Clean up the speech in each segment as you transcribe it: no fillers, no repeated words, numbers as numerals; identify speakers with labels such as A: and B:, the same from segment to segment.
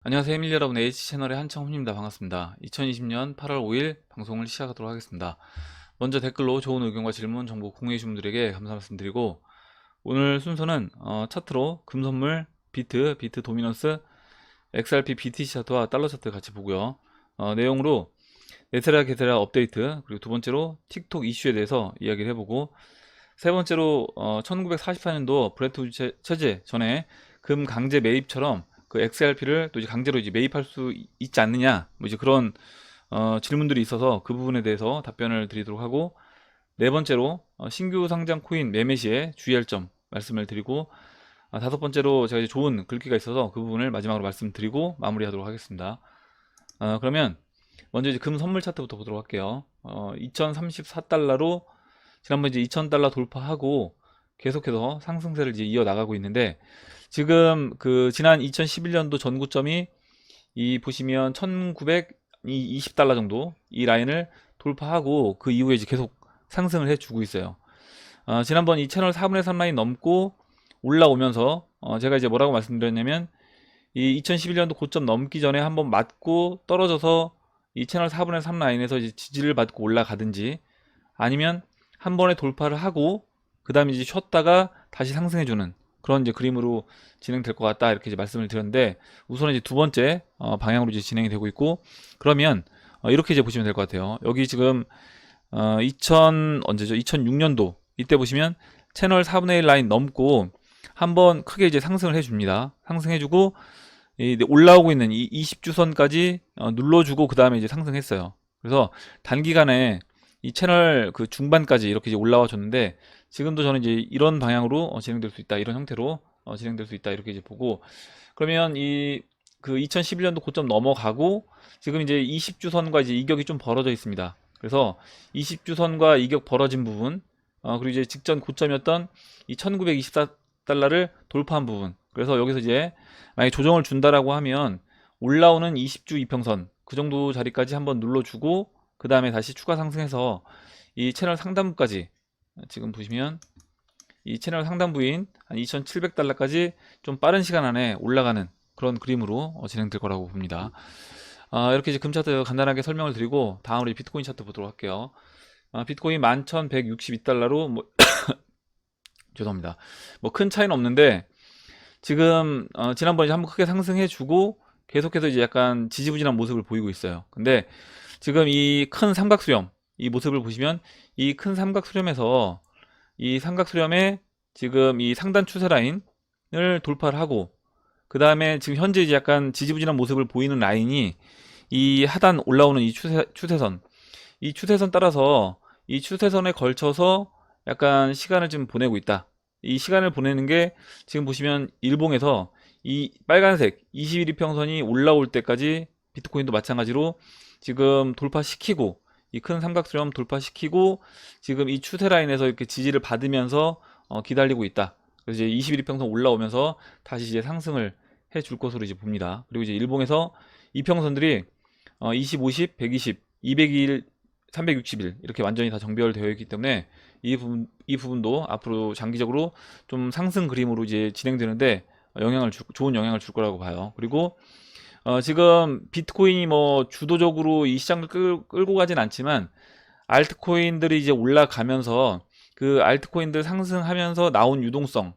A: 안녕하세요, 에밀리 여러분. H채널의 한창훈입니다. 반갑습니다. 2020년 8월 5일 방송을 시작하도록 하겠습니다. 먼저 댓글로 좋은 의견과 질문, 정보 공유해 주신 분들에게 감사 말씀드리고, 오늘 순서는 차트로 금선물, 비트 도미넌스, XRP BTC 차트와 달러 차트 같이 보고요. 내용으로 네테라 게테라 업데이트, 그리고 두 번째로 틱톡 이슈에 대해서 이야기를 해보고, 세 번째로 1944년도 브레튼 우드 체제 전에 금 강제 매입처럼 그 XRP를 또 이제 강제로 이제 매입할 수 있지 않느냐, 뭐 이제 그런 질문들이 있어서 그 부분에 대해서 답변을 드리도록 하고, 네 번째로 신규 상장 코인 매매 시에 주의할 점 말씀을 드리고, 다섯 번째로 제가 이제 좋은 글귀가 있어서 그 부분을 마지막으로 말씀드리고 마무리하도록 하겠습니다. 그러면 먼저 이제 금 선물 차트부터 보도록 할게요. 2034달러로 지난번 이제 2000달러 돌파하고 계속해서 상승세를 이제 이어나가고 있는데, 지금 그 지난 2011년도 전고점이 이 보시면 1920달러 정도 이 라인을 돌파하고 그 이후에 이제 계속 상승을 해주고 있어요. 지난번 이 채널 4분의 3 라인 넘고 올라오면서 제가 이제 뭐라고 말씀드렸냐면, 이 2011년도 고점 넘기 전에 한번 맞고 떨어져서 이 채널 4분의 3 라인에서 이제 지지를 받고 올라가든지, 아니면 한 번에 돌파를 하고 그 다음에 이제 쉬었다가 다시 상승해주는 그런 이제 그림으로 진행될 것 같다, 이렇게 이제 말씀을 드렸는데, 우선 이제 두 번째 방향으로 이제 진행이 되고 있고, 그러면 이렇게 이제 보시면 될 것 같아요. 여기 지금 2000 언제죠? 2006년도 이때 보시면 채널 4분의 1 라인 넘고 한번 크게 이제 상승을 해줍니다. 상승해주고 올라오고 있는 이 20주선까지 눌러주고 그 다음에 이제 상승했어요. 그래서 단기간에 이 채널 그 중반까지 이렇게 이제 올라와 줬는데, 지금도 저는 이제 이런 방향으로 진행될 수 있다, 이런 형태로 진행될 수 있다, 이렇게 이제 보고, 그러면 이 그 2011년도 고점 넘어가고 지금 이제 20주선과 이제 이격이 좀 벌어져 있습니다. 그래서 20주선과 이격 벌어진 부분, 그리고 이제 직전 고점이었던 이 1924달러를 돌파한 부분, 그래서 여기서 이제 만약에 조정을 준다라고 하면 올라오는 20주 이평선 그 정도 자리까지 한번 눌러주고 그 다음에 다시 추가 상승해서 이 채널 상단부까지, 지금 보시면 이 채널 상단부인 한 2700달러까지 좀 빠른 시간 안에 올라가는 그런 그림으로 진행될 거라고 봅니다. 이렇게 이제 금 차트 간단하게 설명을 드리고, 다음으로 비트코인 차트 보도록 할게요. 비트코인 11,162달러로 죄송합니다. 뭐 큰 차이는 없는데, 지금 지난번에 한번 크게 상승해주고 계속해서 이제 약간 지지부진한 모습을 보이고 있어요. 근데 지금 이 큰 삼각수렴, 이 모습을 보시면 이 큰 삼각수렴에서 이 삼각수렴에 지금 이 상단 추세 라인을 돌파를 하고, 그 다음에 지금 현재 이제 약간 지지부진한 모습을 보이는 라인이 이 하단 올라오는 이 추세선, 이 추세선 따라서 이 추세선에 걸쳐서 약간 시간을 좀 보내고 있다. 이 시간을 보내는 게 지금 보시면 일봉에서 이 빨간색 21일 평선이 올라올 때까지 비트코인도 마찬가지로 지금 돌파시키고, 이 큰 삼각수렴 돌파시키고 지금 이 추세 라인에서 이렇게 지지를 받으면서 기다리고 있다. 그래서 이제 21일 평선 올라오면서 다시 이제 상승을 해 줄 것으로 이제 봅니다. 그리고 이제 일봉에서 이평선들이 20, 50, 120, 200일, 360일 이렇게 완전히 다 정비되어 있기 때문에 이 부분도 앞으로 장기적으로 좀 상승 그림으로 이제 진행되는데 좋은 영향을 줄 거라고 봐요. 그리고 지금 비트코인이 뭐 주도적으로 이 시장을 끌고 가진 않지만, 알트코인들이 이제 올라가면서 그 알트코인들 상승하면서 나온 유동성,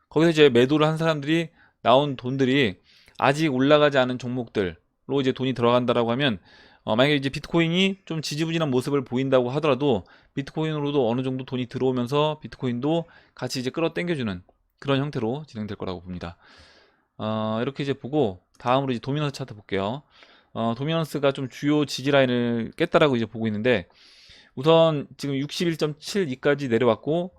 A: 거기서 이제 매도를 한 사람들이 나온 돈들이 아직 올라가지 않은 종목들로 이제 돈이 들어간다라고 하면, 만약에 이제 비트코인이 좀 지지부진한 모습을 보인다고 하더라도 비트코인으로도 어느 정도 돈이 들어오면서 비트코인도 같이 이제 끌어당겨주는 그런 형태로 진행될 거라고 봅니다. 이렇게 이제 보고, 다음으로 이제 도미넌스 차트 볼게요. 도미넌스가 좀 주요 지지 라인을 깼다라고 이제 보고 있는데, 우선 지금 61.72까지 내려왔고,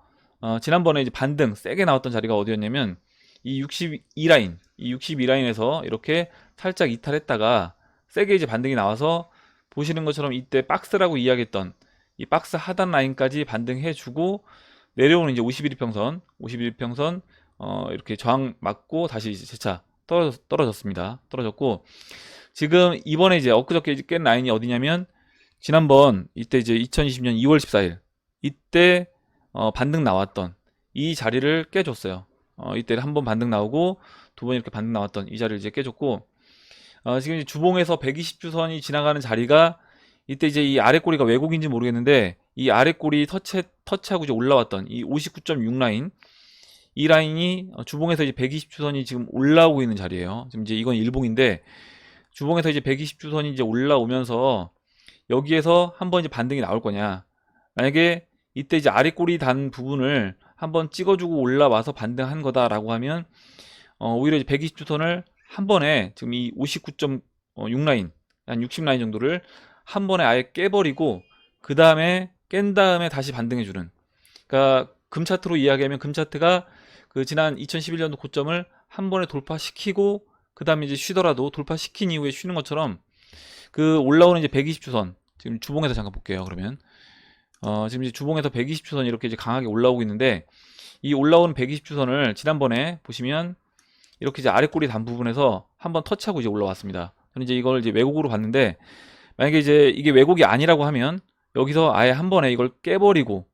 A: 지난번에 이제 반등 세게 나왔던 자리가 어디였냐면 이 62라인, 이 62라인에서 이렇게 살짝 이탈했다가 세게 이제 반등이 나와서, 보시는 것처럼 이때 박스라고 이야기했던 이 박스 하단 라인까지 반등해주고 내려오는 이제 51일평선, 51일평선 이렇게 저항 맞고 다시 이제 재차 떨어졌습니다. 떨어졌고, 지금 이번에 이제 엊그저께 깬 라인이 어디냐면, 지난번 이때 이제 2020년 2월 14일 이때 반등 나왔던 이 자리를 깨줬어요. 이때 한 번 반등 나오고 두 번 이렇게 반등 나왔던 이 자리를 이제 깨줬고, 지금 이제 주봉에서 120주선이 지나가는 자리가 이때 이제 이 아래 꼬리가 왜곡인지 모르겠는데 이 아래 꼬리 터치하고 이제 올라왔던 이 59.6 라인, 이 라인이 주봉에서 이제 120주선이 지금 올라오고 있는 자리예요. 지금 이제 이건 일봉인데 주봉에서 이제 120주선이 이제 올라오면서 여기에서 한번 이제 반등이 나올 거냐. 만약에 이때 이제 아래 꼬리 단 부분을 한번 찍어주고 올라와서 반등한 거다라고 하면 오히려 이제 120주선을 한 번에 지금 이 59.6 라인, 한 60 라인 정도를 한 번에 아예 깨버리고 그 다음에 깬 다음에 다시 반등해주는. 그러니까 금 차트로 이야기하면 금 차트가 그 지난 2011년도 고점을 한 번에 돌파시키고 그 다음에 이제 쉬더라도 돌파시킨 이후에 쉬는 것처럼 그 올라오는 이제 120주선, 지금 주봉에서 잠깐 볼게요. 그러면 지금 이제 주봉에서 120주선 이렇게 이제 강하게 올라오고 있는데 이 올라오는 120주선을 지난번에 보시면 이렇게 이제 아래 꼬리 단 부분에서 한번 터치하고 이제 올라왔습니다. 저는 이제 이걸 이제 왜곡으로 봤는데 만약에 이제 이게 왜곡이 아니라고 하면 여기서 아예 한 번에 이걸 깨버리고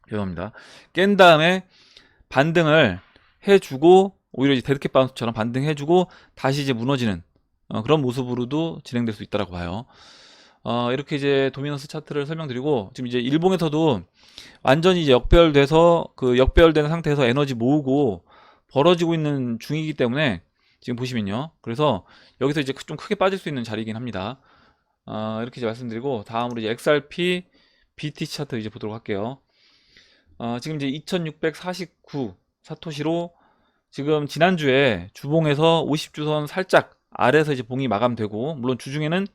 A: 죄송합니다. 깬 다음에 반등을 해주고 오히려 이제 데드캣 바운스처럼 반등해주고 다시 이제 무너지는 그런 모습으로도 진행될 수 있다라고 봐요. 이렇게 이제 도미넌스 차트를 설명드리고 지금 이제 일봉에서도 완전히 이제 역배열돼서 그 역배열되는 상태에서 에너지 모으고 벌어지고 있는 중이기 때문에 지금 보시면요. 그래서 여기서 이제 좀 크게 빠질 수 있는 자리이긴 합니다. 이렇게 이제 말씀드리고 다음으로 이제 XRP BTC 차트 이제 보도록 할게요. 지금 이제 2649 사토시로 지금 지난주에 주봉에서 50주선 살짝 아래에서 이제 봉이 마감되고 물론 주중에는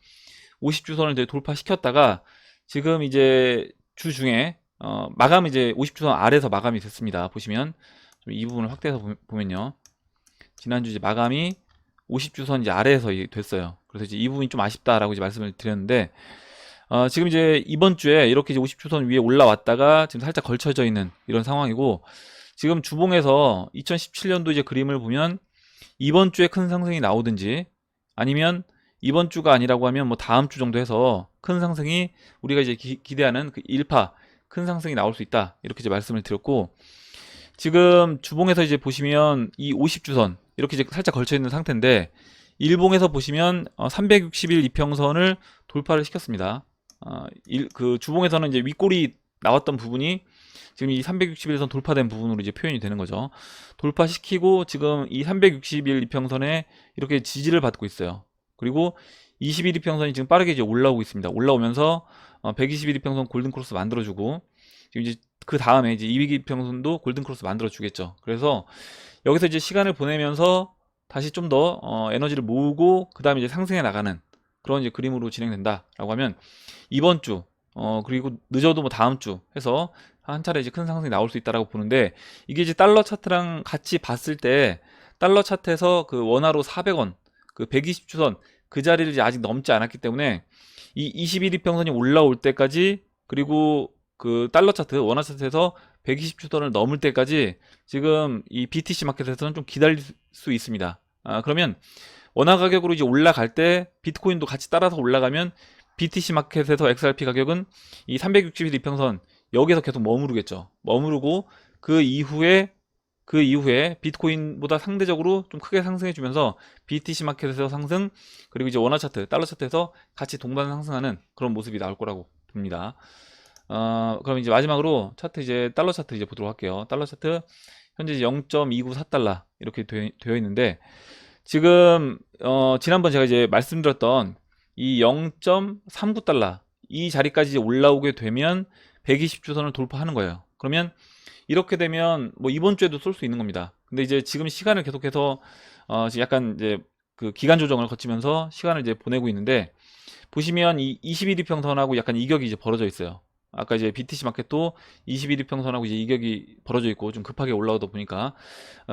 A: 50주선을 이제 돌파시켰다가 지금 이제 주중에 마감 이제 50주선 아래에서 마감이 됐습니다. 보시면 이 부분을 확대해서 보면요. 지난주 이제 마감이 50주선 이제 아래에서 됐어요. 그래서 이제 이 부분이 좀 아쉽다라고 이제 말씀을 드렸는데 지금 이제 이번 주에 이렇게 이제 50주선 위에 올라왔다가 지금 살짝 걸쳐져 있는 이런 상황이고 지금 주봉에서 2017년도 이제 그림을 보면 이번 주에 큰 상승이 나오든지 아니면 이번 주가 아니라고 하면 뭐 다음 주 정도 해서 큰 상승이 우리가 이제 기대하는 그 1파 큰 상승이 나올 수 있다 이렇게 이제 말씀을 드렸고 지금 주봉에서 이제 보시면 이 50주선 이렇게 이제 살짝 걸쳐 있는 상태인데 일봉에서 보시면 360일 이평선을 돌파를 시켰습니다. 그 주봉에서는 이제 윗골이 나왔던 부분이 지금 이 360일선 돌파된 부분으로 이제 표현이 되는 거죠. 돌파시키고 지금 이 360일 이평선에 이렇게 지지를 받고 있어요. 그리고 21 이평선이 지금 빠르게 이제 올라오고 있습니다. 올라오면서 121 이평선 골든 크로스 만들어주고 지금 이제 그 다음에 이제 200 이평선도 골든 크로스 만들어주겠죠. 그래서 여기서 이제 시간을 보내면서 다시 좀 더 에너지를 모으고 그 다음에 이제 상승해 나가는 그런 이제 그림으로 진행된다라고 하면 이번 주 그리고 늦어도 뭐 다음 주 해서 한 차례 이제 큰 상승이 나올 수 있다라고 보는데 이게 이제 달러 차트랑 같이 봤을 때 달러 차트에서 그 원화로 400원 그 120주선 그 자리를 이제 아직 넘지 않았기 때문에 이 21이평선이 올라올 때까지 그리고 그 달러 차트 원화 차트에서 120주선을 넘을 때까지 지금 이 BTC 마켓에서는 좀 기다릴 수 있습니다. 그러면 원화 가격으로 이제 올라갈 때 비트코인도 같이 따라서 올라가면 BTC 마켓에서 XRP 가격은 이 360일 이평선 여기서 계속 머무르겠죠. 머무르고 그 이후에 비트코인보다 상대적으로 좀 크게 상승해주면서 BTC 마켓에서 상승 그리고 이제 원화 차트, 달러 차트에서 같이 동반 상승하는 그런 모습이 나올 거라고 봅니다. 그럼 이제 마지막으로 차트 이제 달러 차트 이제 보도록 할게요. 달러 차트 현재 0.294달러 이렇게 되어 있는데 지금 지난번 제가 이제 말씀드렸던 이 0.39달러 이 자리까지 이제 올라오게 되면 120주선을 돌파하는 거예요. 그러면 이렇게 되면 뭐 이번 주에도 쏠 수 있는 겁니다. 근데 이제 지금 시간을 계속해서 지금 약간 이제 그 기간 조정을 거치면서 시간을 이제 보내고 있는데 보시면 이 21이평선하고 약간 이격이 이제 벌어져 있어요. 아까 이제 BTC 마켓도 21이평선하고 이제 이격이 벌어져 있고 좀 급하게 올라오다 보니까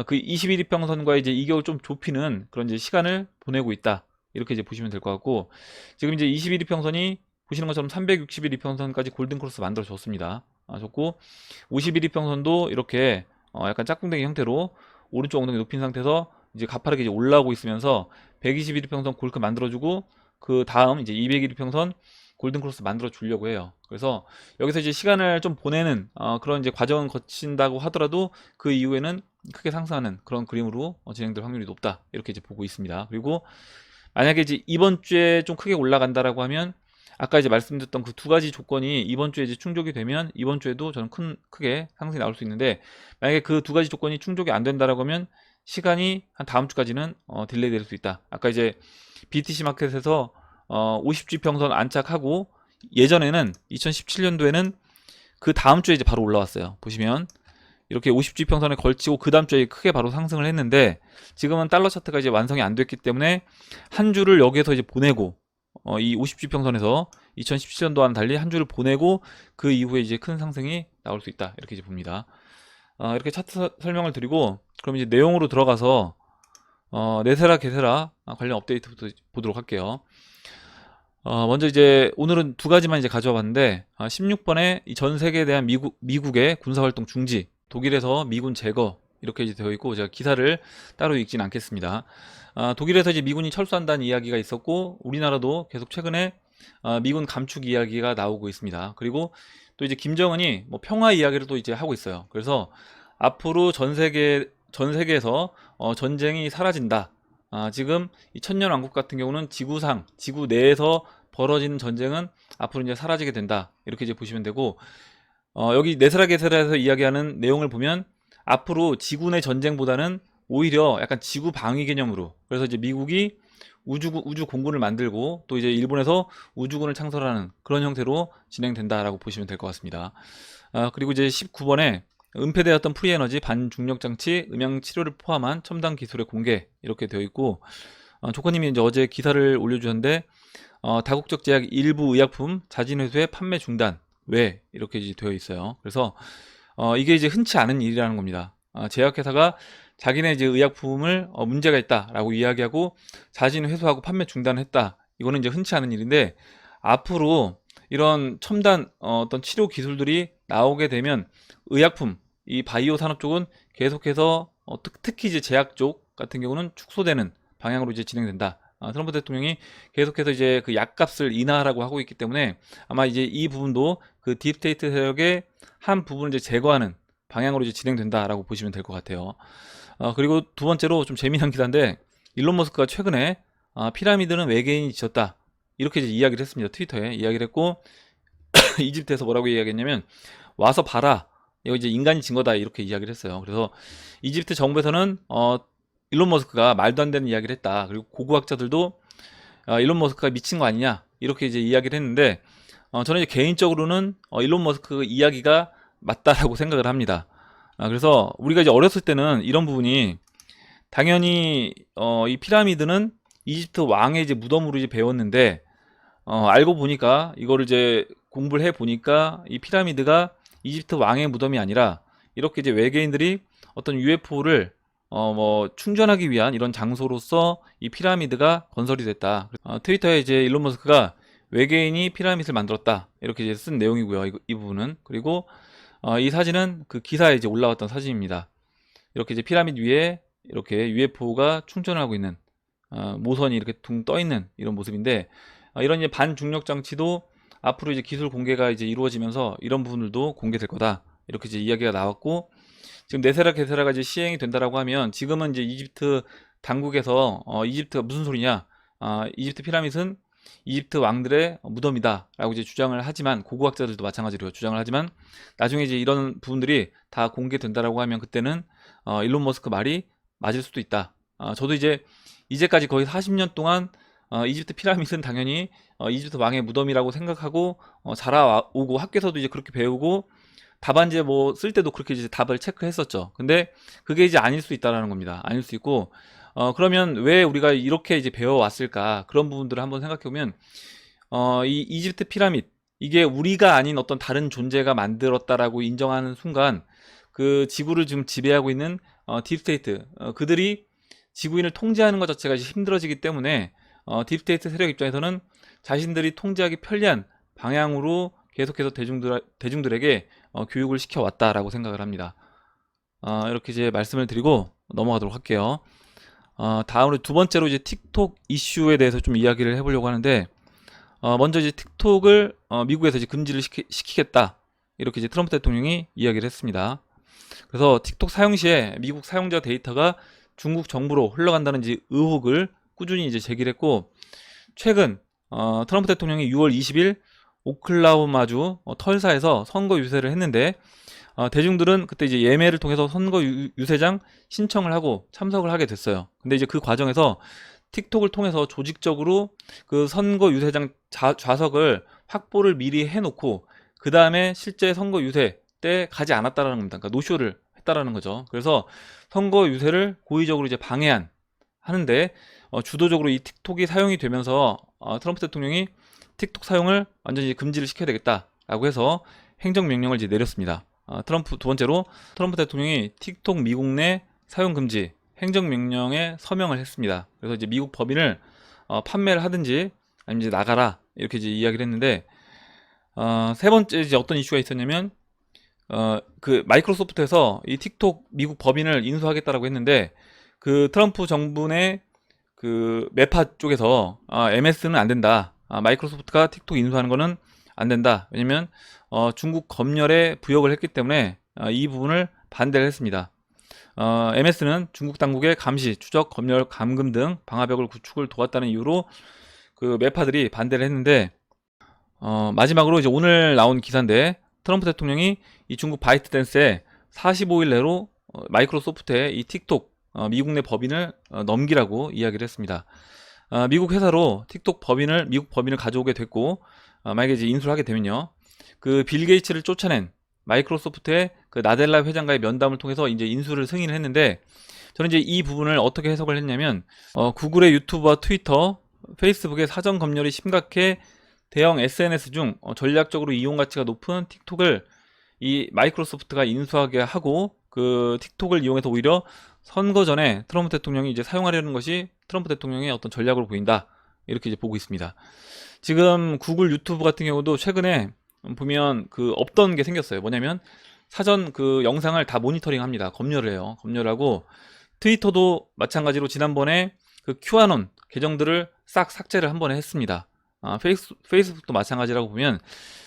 A: 그 21이평선과 이제 이격을 좀 좁히는 그런 이제 시간을 보내고 있다. 이렇게 이제 보시면 될 것 같고 지금 이제 21이평선이 보시는 것처럼 360일 이평선까지 골든 크로스 만들어 줬습니다. 줬고 51 이평선도 이렇게 약간 짝꿍댕이 형태로 오른쪽 엉덩이 높인 상태에서 이제 가파르게 이제 올라오고 있으면서 121 이평선 골크 만들어주고 그 다음 이제 201 이평선 골든 크로스 만들어 주려고 해요. 그래서 여기서 이제 시간을 좀 보내는 그런 이제 과정을 거친다고 하더라도 그 이후에는 크게 상승하는 그런 그림으로 진행될 확률이 높다, 이렇게 이제 보고 있습니다. 그리고 만약에 이제 이번 주에 좀 크게 올라간다라고 하면, 아까 이제 말씀드렸던 그 두 가지 조건이 이번 주에 이제 충족이 되면 이번 주에도 저는 크게 상승이 나올 수 있는데, 만약에 그 두 가지 조건이 충족이 안 된다라고 하면 시간이 한 다음 주까지는 딜레이 될 수 있다. 아까 이제 BTC 마켓에서 50G 평선 안착하고, 예전에는 2017년도에는 그 다음 주에 이제 바로 올라왔어요. 보시면 이렇게 50G 평선에 걸치고 그 다음 주에 크게 바로 상승을 했는데, 지금은 달러 차트가 이제 완성이 안 됐기 때문에 한 주를 여기에서 이제 보내고, 이 50G 평선에서 2017년도와는 달리 한 주를 보내고 그 이후에 이제 큰 상승이 나올 수 있다, 이렇게 이제 봅니다. 이렇게 차트 설명을 드리고, 그럼 이제 내용으로 들어가서 네세라 게세라 관련 업데이트부터 보도록 할게요. 먼저 이제 오늘은 두 가지만 이제 가져와 봤는데, 16번에 이 전 세계에 대한 미국의 군사활동 중지, 독일에서 미군 제거, 이렇게 이제 되어 있고, 제가 기사를 따로 읽진 않겠습니다. 독일에서 이제 미군이 철수한다는 이야기가 있었고, 우리나라도 계속 최근에 미군 감축 이야기가 나오고 있습니다. 그리고 또 이제 김정은이 뭐 평화 이야기를 또 이제 하고 있어요. 그래서 앞으로 전 세계에서 전쟁이 사라진다. 지금 이 천년왕국 같은 경우는 지구 내에서 벌어지는 전쟁은 앞으로 이제 사라지게 된다, 이렇게 이제 보시면 되고, 여기 네스라게스라에서 이야기하는 내용을 보면 앞으로 지구 내 전쟁보다는 오히려 약간 지구 방위 개념으로, 그래서 이제 미국이 우주 공군을 만들고 또 이제 일본에서 우주군을 창설하는 그런 형태로 진행된다라고 보시면 될 것 같습니다. 그리고 이제 19번에 은폐되었던 프리에너지 반중력 장치 음향 치료를 포함한 첨단 기술의 공개, 이렇게 되어 있고, 조커님이 이제 어제 기사를 올려주셨는데, 다국적 제약 일부 의약품 자진 회수의 판매 중단 왜, 이렇게 이제 되어 있어요. 그래서 이게 이제 흔치 않은 일이라는 겁니다. 제약회사가 자기네 이제 의약품을 문제가 있다라고 이야기하고 자진 회수하고 판매 중단했다. 이거는 이제 흔치 않은 일인데, 앞으로 이런 첨단 어떤 치료 기술들이 나오게 되면 의약품, 이 바이오 산업 쪽은 계속해서 특히 이제 제약 쪽 같은 경우는 축소되는 방향으로 이제 진행된다. 트럼프 대통령이 계속해서 이제 그 약값을 인하하라고 하고 있기 때문에 아마 이제 이 부분도 그 딥스테이트 세력의 한 부분을 이제 제거하는 방향으로 이제 진행된다라고 보시면 될 것 같아요. 그리고 두 번째로 좀 재미난 기사인데, 일론 머스크가 최근에 피라미드는 외계인이 지었다, 이렇게 이제 이야기를 했습니다. 트위터에 이야기를 했고, 이집트에서 뭐라고 이야기했냐면, 와서 봐라, 이거 이제 인간이 진 거다, 이렇게 이야기를 했어요. 그래서 이집트 정부에서는 일론 머스크가 말도 안 되는 이야기를 했다. 그리고 고고학자들도 일론 머스크가 미친 거 아니냐, 이렇게 이제 이야기를 했는데, 저는 이제 개인적으로는 일론 머스크 이야기가 맞다라고 생각을 합니다. 그래서 우리가 이제 어렸을 때는 이런 부분이 당연히 이 피라미드는 이집트 왕의 이제 무덤으로 이제 배웠는데, 알고 보니까 이거를 이제 공부를 해 보니까 이 피라미드가 이집트 왕의 무덤이 아니라 이렇게 이제 외계인들이 어떤 UFO를 뭐 충전하기 위한 이런 장소로서 이 피라미드가 건설이 됐다. 트위터에 이제 일론 머스크가 외계인이 피라미드를 만들었다, 이렇게 이제 쓴 내용이고요. 이 부분은. 그리고 이 사진은 그 기사에 이제 올라왔던 사진입니다. 이렇게 이제 피라미드 위에 이렇게 UFO가 충전하고 있는, 모선이 이렇게 둥 떠 있는 이런 모습인데, 이런 이제 반중력 장치도 앞으로 이제 기술 공개가 이제 이루어지면서 이런 부분들도 공개될 거다, 이렇게 이제 이야기가 나왔고, 지금 네세라 게세라가 이제 시행이 된다라고 하면, 지금은 이제 이집트 당국에서 이집트가 무슨 소리냐, 이집트 피라밋은 이집트 왕들의 무덤이다 라고 이제 주장을 하지만, 고고학자들도 마찬가지로 주장을 하지만, 나중에 이제 이런 부분들이 다 공개된다라고 하면 그때는 일론 머스크 말이 맞을 수도 있다. 저도 이제까지 거의 40년 동안 이집트 피라밋은 당연히 이집트 왕의 무덤이라고 생각하고 자라오고, 학교에서도 이제 그렇게 배우고 답안지에 뭐 쓸 때도 그렇게 이제 답을 체크했었죠. 근데 그게 이제 아닐 수 있다라는 겁니다. 아닐 수 있고, 그러면 왜 우리가 이렇게 이제 배워왔을까? 그런 부분들을 한번 생각해보면, 이 이집트 피라밋, 이게 우리가 아닌 어떤 다른 존재가 만들었다라고 인정하는 순간, 그 지구를 지금 지배하고 있는 딥스테이트, 그들이 지구인을 통제하는 것 자체가 이제 힘들어지기 때문에, 딥스테이트 세력 입장에서는 자신들이 통제하기 편리한 방향으로 계속해서 대중들에게 교육을 시켜왔다라고 생각을 합니다. 이렇게 이제 말씀을 드리고 넘어가도록 할게요. 다음으로 두 번째로 이제 틱톡 이슈에 대해서 좀 이야기를 해보려고 하는데, 먼저 이제 틱톡을 미국에서 이제 금지를 시키겠다, 이렇게 이제 트럼프 대통령이 이야기를 했습니다. 그래서 틱톡 사용 시에 미국 사용자 데이터가 중국 정부로 흘러간다는 이제 의혹을 꾸준히 이제 제기를 했고, 최근 트럼프 대통령이 6월 20일 오클라호마주 털사에서 선거 유세를 했는데, 대중들은 그때 이제 예매를 통해서 선거 유세장 신청을 하고 참석을 하게 됐어요. 근데 이제 그 과정에서 틱톡을 통해서 조직적으로 그 선거 유세장 좌석을 확보를 미리 해놓고 그 다음에 실제 선거 유세 때 가지 않았다라는 겁니다. 그러니까 노쇼를 했다라는 거죠. 그래서 선거 유세를 고의적으로 이제 하는데 주도적으로 이 틱톡이 사용이 되면서 트럼프 대통령이 틱톡 사용을 완전히 금지를 시켜야 되겠다라고 해서 행정명령을 이제 내렸습니다. 두 번째로 트럼프 대통령이 틱톡 미국 내 사용 금지 행정명령에 서명을 했습니다. 그래서 이제 미국 법인을 판매를 하든지 아니면 이제 나가라 이렇게 이제 이야기를 했는데, 세 번째 이제 어떤 이슈가 있었냐면 그 마이크로소프트에서 이 틱톡 미국 법인을 인수하겠다라고 했는데, 그 트럼프 정부 내 그 메파 쪽에서 MS는 안 된다. 마이크로소프트가 틱톡 인수하는 거는 안 된다. 왜냐면 중국 검열에 부역을 했기 때문에 이 부분을 반대를 했습니다. MS는 중국 당국의 감시, 추적, 검열, 감금 등 방화벽을 구축을 도왔다는 이유로 그 매파들이 반대를 했는데, 마지막으로 이제 오늘 나온 기사인데, 트럼프 대통령이 이 중국 바이트댄스에 45일 내로 마이크로소프트에 이 틱톡 미국 내 법인을 넘기라고 이야기를 했습니다. 미국 회사로 미국 법인을 가져오게 됐고, 만약에 이제 인수를 하게 되면요, 그 빌 게이츠를 쫓아낸 마이크로소프트의 그 나델라 회장과의 면담을 통해서 이제 인수를 승인을 했는데, 저는 이제 이 부분을 어떻게 해석을 했냐면, 구글의 유튜브와 트위터, 페이스북의 사전 검열이 심각해 대형 SNS 중 전략적으로 이용 가치가 높은 틱톡을 이 마이크로소프트가 인수하게 하고, 그 틱톡을 이용해서 오히려 선거 전에 트럼프 대통령이 이제 사용하려는 것이 트럼프 대통령의 어떤 전략으로 보인다, 이렇게 이제 보고 있습니다. 지금 구글 유튜브 같은 경우도 최근에 보면 그 없던 게 생겼어요. 뭐냐면 사전 그 영상을 다 모니터링 합니다. 검열을 해요. 검열하고, 트위터도 마찬가지로 지난번에 그 큐아논 계정들을 싹 삭제를 한 번에 했습니다. 페이스북도 마찬가지라고 보면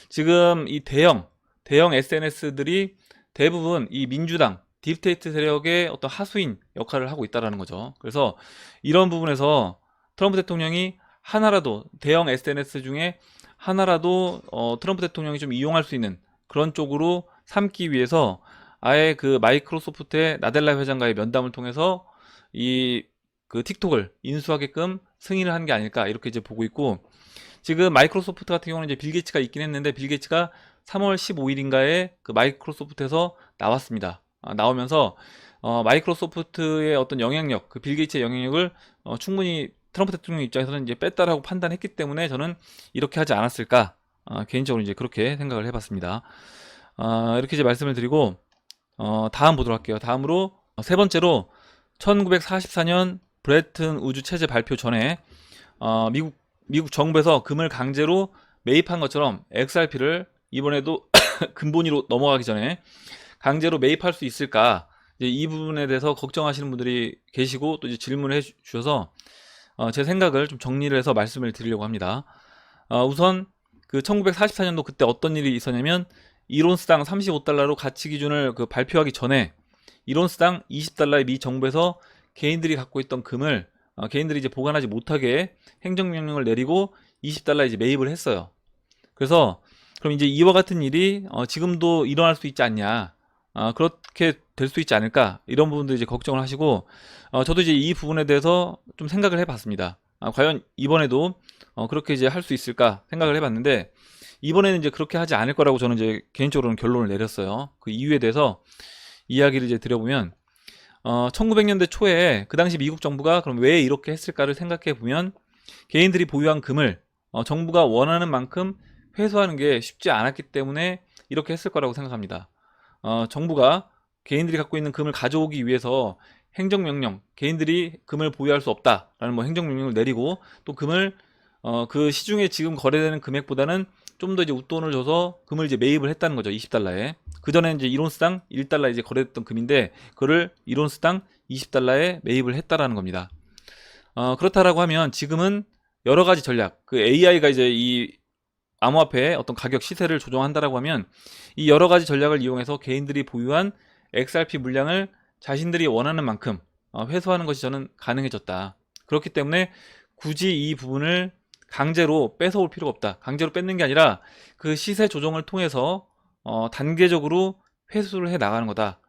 A: 지금 이 대형 SNS들이 대부분 이 민주당 딥스테이트 세력의 어떤 하수인 역할을 하고 있다라는 거죠. 그래서 이런 부분에서 트럼프 대통령이 하나라도 대형 SNS 중에 하나라도 트럼프 대통령이 좀 이용할 수 있는 그런 쪽으로 삼기 위해서 아예 그 마이크로소프트의 나델라 회장과의 면담을 통해서 이 그 틱톡을 인수하게끔 승인을 한 게 아닐까, 이렇게 이제 보고 있고, 지금 마이크로소프트 같은 경우는 이제 빌 게이츠가 있긴 했는데, 빌 게이츠가 3월 15일인가에 그 마이크로소프트에서 나왔습니다. 나오면서 마이크로소프트의 어떤 영향력, 그 빌 게이츠의 영향력을 충분히 트럼프 대통령 입장에서는 이제 뺐다라고 판단했기 때문에 저는 이렇게 하지 않았을까, 개인적으로 이제 그렇게 생각을 해봤습니다. 이렇게 이제 말씀을 드리고, 다음 보도록 할게요. 다음으로 세 번째로 1944년 브레튼 우주 체제 발표 전에 미국 정부에서 금을 강제로 매입한 것처럼 XRP를 이번에도 근본위로 넘어가기 전에 강제로 매입할 수 있을까, 이제 이 부분에 대해서 걱정하시는 분들이 계시고 또 이제 질문을 해주셔서 제 생각을 좀 정리를 해서 말씀을 드리려고 합니다. 우선 그 1944년도 그때 어떤 일이 있었냐면, 1온스당 35달러로 가치 기준을 그 발표하기 전에 1온스당 20달러의 미 정부에서 개인들이 갖고 있던 금을 개인들이 이제 보관하지 못하게 행정명령을 내리고 20달러 이제 매입을 했어요. 그래서 그럼 이제 이와 같은 일이 지금도 일어날 수 있지 않냐, 그렇게 될 수 있지 않을까, 이런 부분도 이제 걱정을 하시고, 저도 이제 이 부분에 대해서 좀 생각을 해봤습니다. 과연 이번에도 그렇게 이제 할 수 있을까 생각을 해봤는데, 이번에는 이제 그렇게 하지 않을 거라고 저는 이제 개인적으로는 결론을 내렸어요. 그 이유에 대해서 이야기를 이제 드려보면, 1900년대 초에 그 당시 미국 정부가 그럼 왜 이렇게 했을까를 생각해 보면, 개인들이 보유한 금을 정부가 원하는 만큼 회수하는 게 쉽지 않았기 때문에 이렇게 했을 거라고 생각합니다. 정부가 개인들이 갖고 있는 금을 가져오기 위해서 행정명령, 개인들이 금을 보유할 수 없다라는 뭐 행정명령을 내리고, 또 금을 그 시중에 지금 거래되는 금액보다는 좀 더 이제 웃돈을 줘서 금을 이제 매입을 했다는 거죠. 20달러에. 그 전에 이제 1온스당 1달러 이제 거래됐던 금인데, 그거를 1온스당 20달러에 매입을 했다라는 겁니다. 그렇다라고 하면 지금은 여러 가지 전략, 그 AI가 이제 이 암호화폐의 어떤 가격 시세를 조정한다라고 하면, 이 여러 가지 전략을 이용해서 개인들이 보유한 XRP 물량을 자신들이 원하는 만큼 회수하는 것이 저는 가능해졌다. 그렇기 때문에 굳이 이 부분을 강제로 뺏어올 필요가 없다. 강제로 뺏는 게 아니라 그 시세 조정을 통해서 단계적으로 회수를 해 나가는 거다.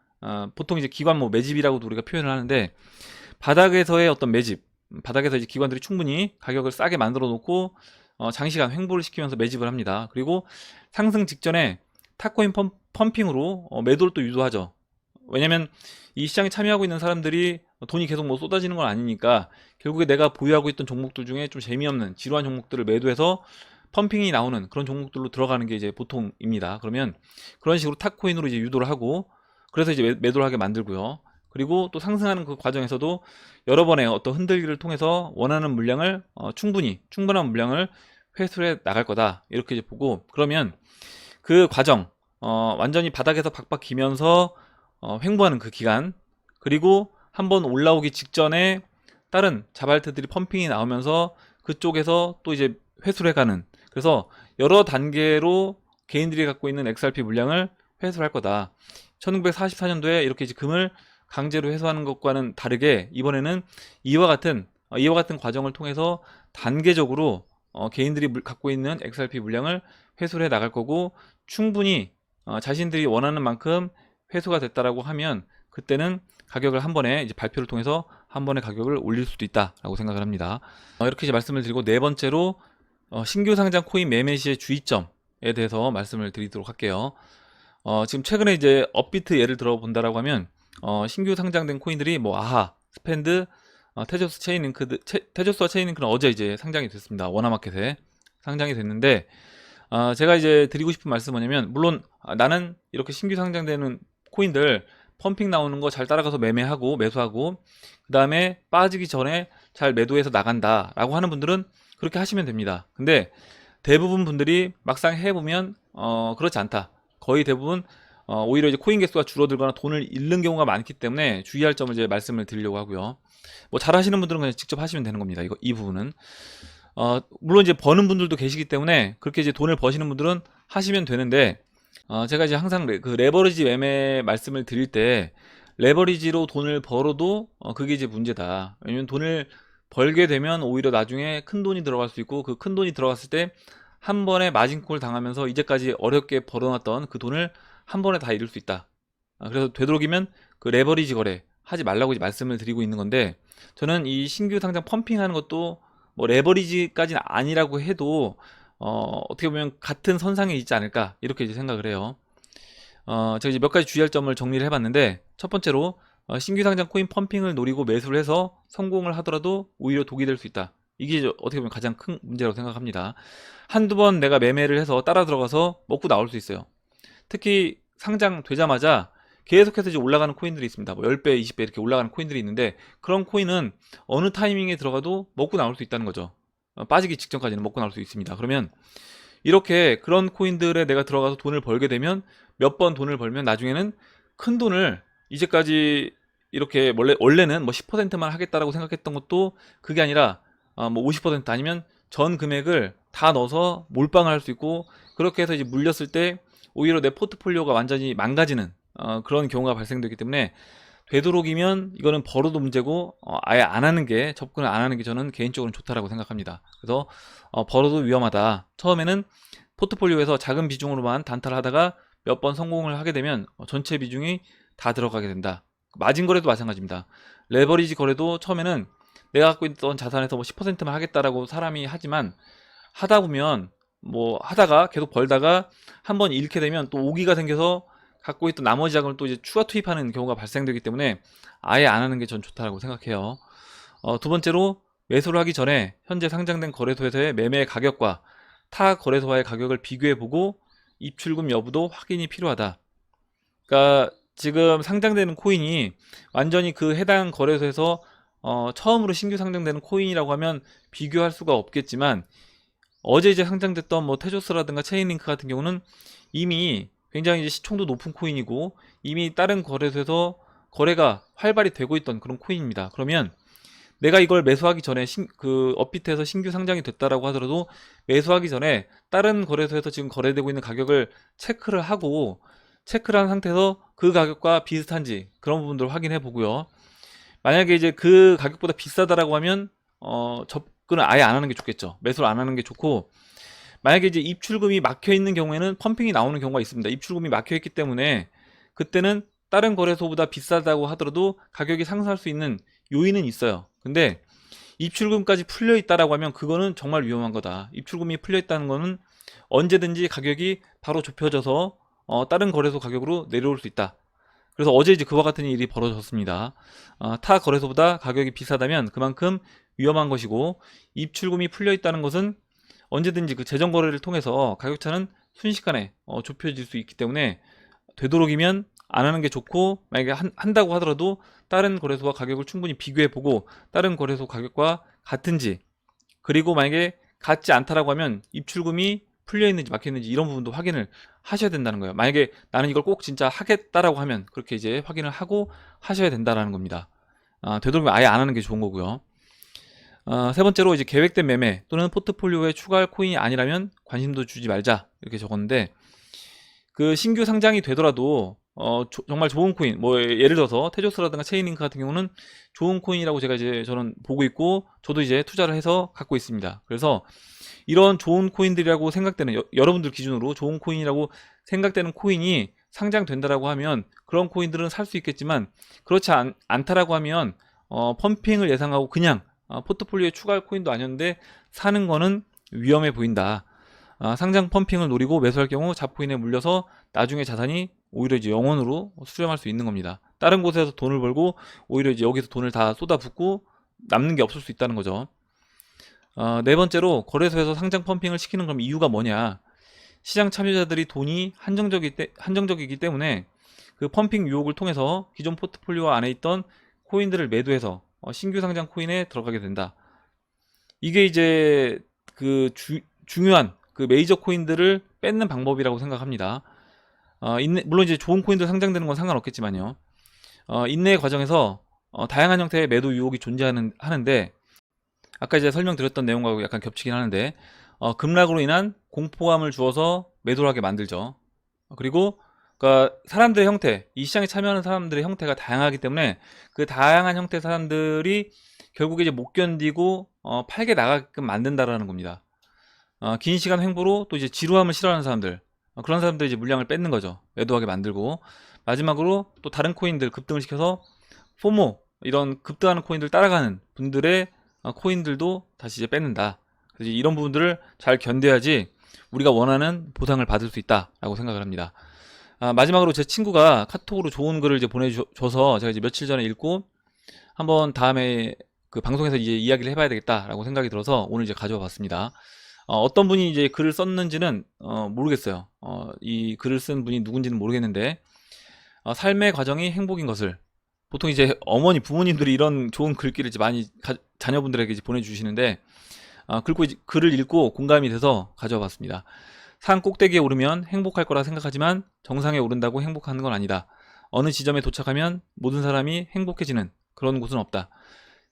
A: 보통 이제 기관 뭐 매집이라고도 우리가 표현을 하는데, 바닥에서의 어떤 매집, 바닥에서 이제 기관들이 충분히 가격을 싸게 만들어 놓고 장시간 횡보를 시키면서 매집을 합니다. 그리고 상승 직전에 탑코인 펌핑으로 매도를 또 유도하죠. 왜냐면 이 시장에 참여하고 있는 사람들이 돈이 계속 뭐 쏟아지는 건 아니니까 결국에 내가 보유하고 있던 종목들 중에 좀 재미없는 지루한 종목들을 매도해서 펌핑이 나오는 그런 종목들로 들어가는 게 이제 보통입니다. 그러면 그런 식으로 탑코인으로 이제 유도를 하고, 그래서 이제 매도를 하게 만들고요. 그리고 또 상승하는 그 과정에서도 여러 번의 어떤 흔들기를 통해서 원하는 물량을 충분한 물량을 회수해 나갈 거다, 이렇게 이제 보고, 그러면 그 과정, 완전히 바닥에서 박박 기면서 횡보하는 그 기간, 그리고 한번 올라오기 직전에 다른 자발트들이 펌핑이 나오면서 그쪽에서 또 이제 회수를 해가는, 그래서 여러 단계로 개인들이 갖고 있는 XRP 물량을 회수를 할 거다. 1944년도에 이렇게 이제 금을 강제로 회수하는 것과는 다르게 이번에는 이와 같은 과정을 통해서 단계적으로 개인들이 갖고 있는 XRP 물량을 회수를 해 나갈 거고, 충분히 자신들이 원하는 만큼 회수가 됐다라고 하면 그때는 가격을 한 번에 이제 발표를 통해서 한 번에 가격을 올릴 수도 있다라고 생각을 합니다. 이렇게 이제 말씀을 드리고, 네 번째로 신규 상장 코인 매매 시의 주의점에 대해서 말씀을 드리도록 할게요. 지금 최근에 이제 업비트 예를 들어 본다라고 하면 신규 상장된 코인들이 뭐 아하, 스펜드, 테조스 테조스와 체인링크는 어제 이제 상장이 됐습니다. 워너마켓에 상장이 됐는데, 제가 이제 드리고 싶은 말씀은 뭐냐면, 물론 나는 이렇게 신규 상장되는 코인들 펌핑 나오는 거 잘 따라가서 매매하고 매수하고 그 다음에 빠지기 전에 잘 매도해서 나간다 라고 하는 분들은 그렇게 하시면 됩니다. 근데 대부분 분들이 막상 해보면 그렇지 않다. 거의 대부분 오히려 이제 코인 개수가 줄어들거나 돈을 잃는 경우가 많기 때문에 주의할 점을 이제 말씀을 드리려고 하고요. 뭐 잘 하시는 분들은 그냥 직접 하시면 되는 겁니다. 이 부분은 물론 이제 버는 분들도 계시기 때문에 그렇게 이제 돈을 버시는 분들은 하시면 되는데, 제가 이제 항상 그 레버리지 매매 말씀을 드릴 때, 레버리지로 돈을 벌어도 그게 이제 문제다. 왜냐면 돈을 벌게 되면 오히려 나중에 큰 돈이 들어갈 수 있고, 그 큰 돈이 들어갔을 때 한 번에 마진콜 당하면서 이제까지 어렵게 벌어놨던 그 돈을 한 번에 다 잃을 수 있다. 그래서 되도록이면 그 레버리지 거래 하지 말라고 이제 말씀을 드리고 있는 건데, 저는 이 신규 상장 펌핑하는 것도 뭐 레버리지까지는 아니라고 해도 어떻게 보면 같은 선상에 있지 않을까, 이렇게 이제 생각을 해요. 제가 이제 몇 가지 주의할 점을 정리를 해봤는데, 첫 번째로 신규 상장 코인 펌핑을 노리고 매수를 해서 성공을 하더라도 오히려 독이 될 수 있다. 이게 이제 어떻게 보면 가장 큰 문제라고 생각합니다. 한두 번 내가 매매를 해서 따라 들어가서 먹고 나올 수 있어요. 특히 상장되자마자 계속해서 이제 올라가는 코인들이 있습니다. 뭐 10배, 20배 이렇게 올라가는 코인들이 있는데, 그런 코인은 어느 타이밍에 들어가도 먹고 나올 수 있다는 거죠. 빠지기 직전까지는 먹고 나올 수 있습니다. 그러면 이렇게 그런 코인들에 내가 들어가서 돈을 벌게 되면, 몇 번 돈을 벌면 나중에는 큰 돈을, 이제까지 이렇게 원래는 뭐 10%만 하겠다라고 생각했던 것도 그게 아니라 뭐 50% 아니면 전 금액을 다 넣어서 몰빵을 할 수 있고, 그렇게 해서 이제 물렸을 때 오히려 내 포트폴리오가 완전히 망가지는 그런 경우가 발생되기 때문에, 되도록이면 이거는 벌어도 문제고 아예 접근을 안 하는 게 저는 개인적으로 좋다라고 생각합니다. 그래서 벌어도 위험하다. 처음에는 포트폴리오에서 작은 비중으로만 단타를 하다가 몇 번 성공을 하게 되면 전체 비중이 다 들어가게 된다. 마진 거래도 마찬가지입니다. 레버리지 거래도 처음에는 내가 갖고 있던 자산에서 뭐 10%만 하겠다라고 사람이 하지만, 하다 보면 뭐 하다가 계속 벌다가 한번 잃게 되면 또 오기가 생겨서 갖고 있던 나머지 자금을 또 이제 추가 투입하는 경우가 발생되기 때문에 아예 안 하는 게 전 좋다고 생각해요. 두 번째로, 매수를 하기 전에 현재 상장된 거래소에서의 매매 가격과 타 거래소와의 가격을 비교해보고 입출금 여부도 확인이 필요하다. 그러니까 지금 상장되는 코인이 완전히 그 해당 거래소에서 처음으로 신규 상장되는 코인이라고 하면 비교할 수가 없겠지만, 어제 이제 상장됐던 뭐 테조스라든가 체인링크 같은 경우는 이미 굉장히 이제 시총도 높은 코인이고, 이미 다른 거래소에서 거래가 활발히 되고 있던 그런 코인입니다. 그러면 내가 이걸 매수하기 전에 그 업비트에서 신규 상장이 됐다라고 하더라도, 매수하기 전에 다른 거래소에서 지금 거래되고 있는 가격을 체크를 하고 체크를 한 상태에서 그 가격과 비슷한지 그런 부분들을 확인해 보고요. 만약에 이제 그 가격보다 비싸다라고 하면 접근을 아예 안 하는 게 좋겠죠. 매수를 안 하는 게 좋고, 만약에 이제 입출금이 막혀 있는 경우에는 펌핑이 나오는 경우가 있습니다. 입출금이 막혀 있기 때문에 그때는 다른 거래소보다 비싸다고 하더라도 가격이 상승할 수 있는 요인은 있어요. 근데 입출금까지 풀려 있다라고 하면 그거는 정말 위험한 거다. 입출금이 풀려 있다는 거는 언제든지 가격이 바로 좁혀져서 다른 거래소 가격으로 내려올 수 있다. 그래서 어제 이제 그와 같은 일이 벌어졌습니다. 타 거래소보다 가격이 비싸다면 그만큼 위험한 것이고, 입출금이 풀려 있다는 것은 언제든지 그 재정 거래를 통해서 가격 차는 순식간에 좁혀질 수 있기 때문에 되도록이면 안 하는 게 좋고, 만약에 한다고 하더라도 다른 거래소와 가격을 충분히 비교해 보고 다른 거래소 가격과 같은지, 그리고 만약에 같지 않다라고 하면 입출금이 풀려 있는지 막혀 있는지 이런 부분도 확인을 하셔야 된다는 거예요. 만약에 나는 이걸 꼭 진짜 하겠다라고 하면 그렇게 이제 확인을 하고 하셔야 된다라는 겁니다. 되도록이면 아예 안 하는 게 좋은 거고요. 세 번째로 이제 계획된 매매 또는 포트폴리오에 추가할 코인이 아니라면 관심도 주지 말자, 이렇게 적었는데, 그 신규 상장이 되더라도 정말 좋은 코인, 뭐 예를 들어서 테조스라든가 체인링크 같은 경우는 좋은 코인이라고 제가 이제 저는 보고 있고, 저도 이제 투자를 해서 갖고 있습니다. 그래서 이런 좋은 코인들이라고 생각되는, 여러분들 기준으로 좋은 코인이라고 생각되는 코인이 상장된다라고 하면 그런 코인들은 살 수 있겠지만, 그렇지 않다라고 하면 펌핑을 예상하고 그냥 포트폴리오에 추가할 코인도 아니었는데 사는 거는 위험해 보인다. 상장 펌핑을 노리고 매수할 경우 잡코인에 물려서 나중에 자산이 오히려 이제 영원으로 수렴할 수 있는 겁니다. 다른 곳에서 돈을 벌고 오히려 이제 여기서 돈을 다 쏟아붓고 남는 게 없을 수 있다는 거죠. 네 번째로, 거래소에서 상장 펌핑을 시키는 그럼 이유가 뭐냐? 시장 참여자들이 돈이 한정적이기 때문에 그 펌핑 유혹을 통해서 기존 포트폴리오 안에 있던 코인들을 매도해서 신규 상장 코인에 들어가게 된다. 이게 이제 그 중요한 그 메이저 코인들을 뺏는 방법이라고 생각합니다. 물론 이제 좋은 코인들 상장되는 건 상관없겠지만요. 인내 과정에서 다양한 형태의 매도 유혹이 하는데, 아까 이제 설명드렸던 내용과 약간 겹치긴 하는데, 급락으로 인한 공포감을 주어서 매도를 하게 만들죠. 그리고 그러니까 사람들의 형태, 이 시장에 참여하는 사람들의 형태가 다양하기 때문에 그 다양한 형태의 사람들이 결국에 이제 못 견디고 팔게 나가게끔 만든다라는 겁니다. 긴 시간 횡보로 또 이제 지루함을 싫어하는 사람들, 그런 사람들이 이제 물량을 뺏는 거죠. 매도하게 만들고, 마지막으로 또 다른 코인들 급등을 시켜서 포모, 이런 급등하는 코인들 따라가는 분들의 코인들도 다시 이제 뺏는다. 그래서 이런 부분들을 잘 견뎌야지 우리가 원하는 보상을 받을 수 있다라고 생각을 합니다. 마지막으로 제 친구가 카톡으로 좋은 글을 이제 보내줘서 제가 이제 며칠 전에 읽고 한번 다음에 그 방송에서 이제 이야기를 해봐야 되겠다라고 생각이 들어서 오늘 이제 가져와 봤습니다. 어떤 분이 이제 글을 썼는지는 모르겠어요. 이 글을 쓴 분이 누군지는 모르겠는데, 삶의 과정이 행복인 것을, 보통 이제 어머니, 부모님들이 이런 좋은 글귀를 이제 많이 자녀분들에게 이제 보내주시는데, 글을 읽고 공감이 돼서 가져와 봤습니다. 산 꼭대기에 오르면 행복할 거라 생각하지만 정상에 오른다고 행복한 건 아니다. 어느 지점에 도착하면 모든 사람이 행복해지는 그런 곳은 없다.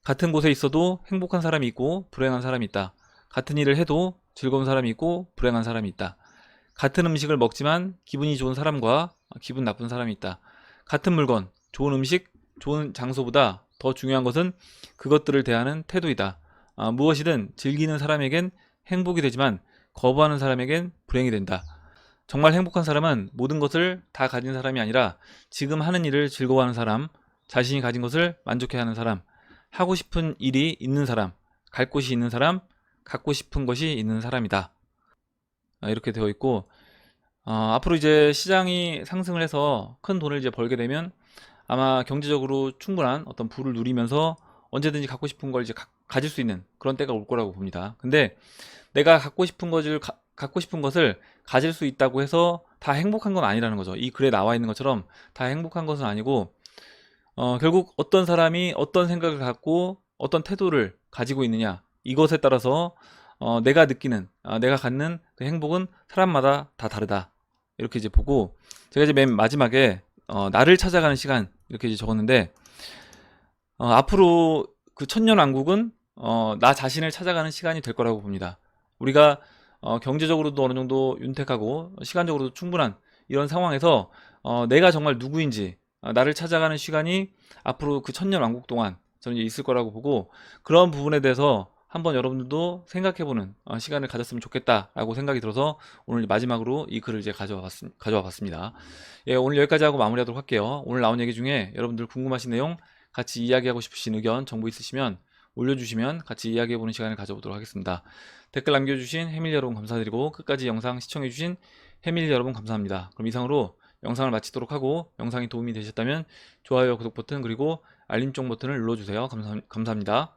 A: 같은 곳에 있어도 행복한 사람이 있고 불행한 사람이 있다. 같은 일을 해도 즐거운 사람이 있고 불행한 사람이 있다. 같은 음식을 먹지만 기분이 좋은 사람과 기분 나쁜 사람이 있다. 같은 물건, 좋은 음식, 좋은 장소보다 더 중요한 것은 그것들을 대하는 태도이다. 무엇이든 즐기는 사람에겐 행복이 되지만 거부하는 사람에겐 불행이 된다. 정말 행복한 사람은 모든 것을 다 가진 사람이 아니라 지금 하는 일을 즐거워하는 사람, 자신이 가진 것을 만족해하는 사람, 하고 싶은 일이 있는 사람, 갈 곳이 있는 사람, 갖고 싶은 것이 있는 사람이다. 이렇게 되어 있고, 앞으로 이제 시장이 상승을 해서 큰 돈을 이제 벌게 되면 아마 경제적으로 충분한 어떤 부를 누리면서 언제든지 갖고 싶은 걸 이제 가질 수 있는 그런 때가 올 거라고 봅니다. 근데 내가 갖고 싶은 것을 가질 수 있다고 해서 다 행복한 건 아니라는 거죠. 이 글에 나와 있는 것처럼 다 행복한 것은 아니고, 결국 어떤 사람이 어떤 생각을 갖고 어떤 태도를 가지고 있느냐, 이것에 따라서 내가 느끼는, 내가 갖는 그 행복은 사람마다 다 다르다. 이렇게 이제 보고, 제가 이제 맨 마지막에 나를 찾아가는 시간 이렇게 이제 적었는데, 앞으로 그 천년왕국은 나 자신을 찾아가는 시간이 될 거라고 봅니다. 우리가 경제적으로도 어느 정도 윤택하고 시간적으로도 충분한 이런 상황에서 내가 정말 누구인지 나를 찾아가는 시간이 앞으로 그 천년 왕국 동안 저는 이제 있을 거라고 보고, 그런 부분에 대해서 한번 여러분들도 생각해보는 시간을 가졌으면 좋겠다라고 생각이 들어서 오늘 마지막으로 이 글을 이제 가져와 봤습니다. 예, 오늘 여기까지 하고 마무리하도록 할게요. 오늘 나온 얘기 중에 여러분들 궁금하신 내용, 같이 이야기하고 싶으신 의견, 정보 있으시면 올려주시면 같이 이야기해보는 시간을 가져보도록 하겠습니다. 댓글 남겨주신 해밀 여러분 감사드리고, 끝까지 영상 시청해주신 해밀 여러분 감사합니다. 그럼 이상으로 영상을 마치도록 하고, 영상이 도움이 되셨다면 좋아요, 구독 버튼, 그리고 알림종 버튼을 눌러주세요. 감사합니다.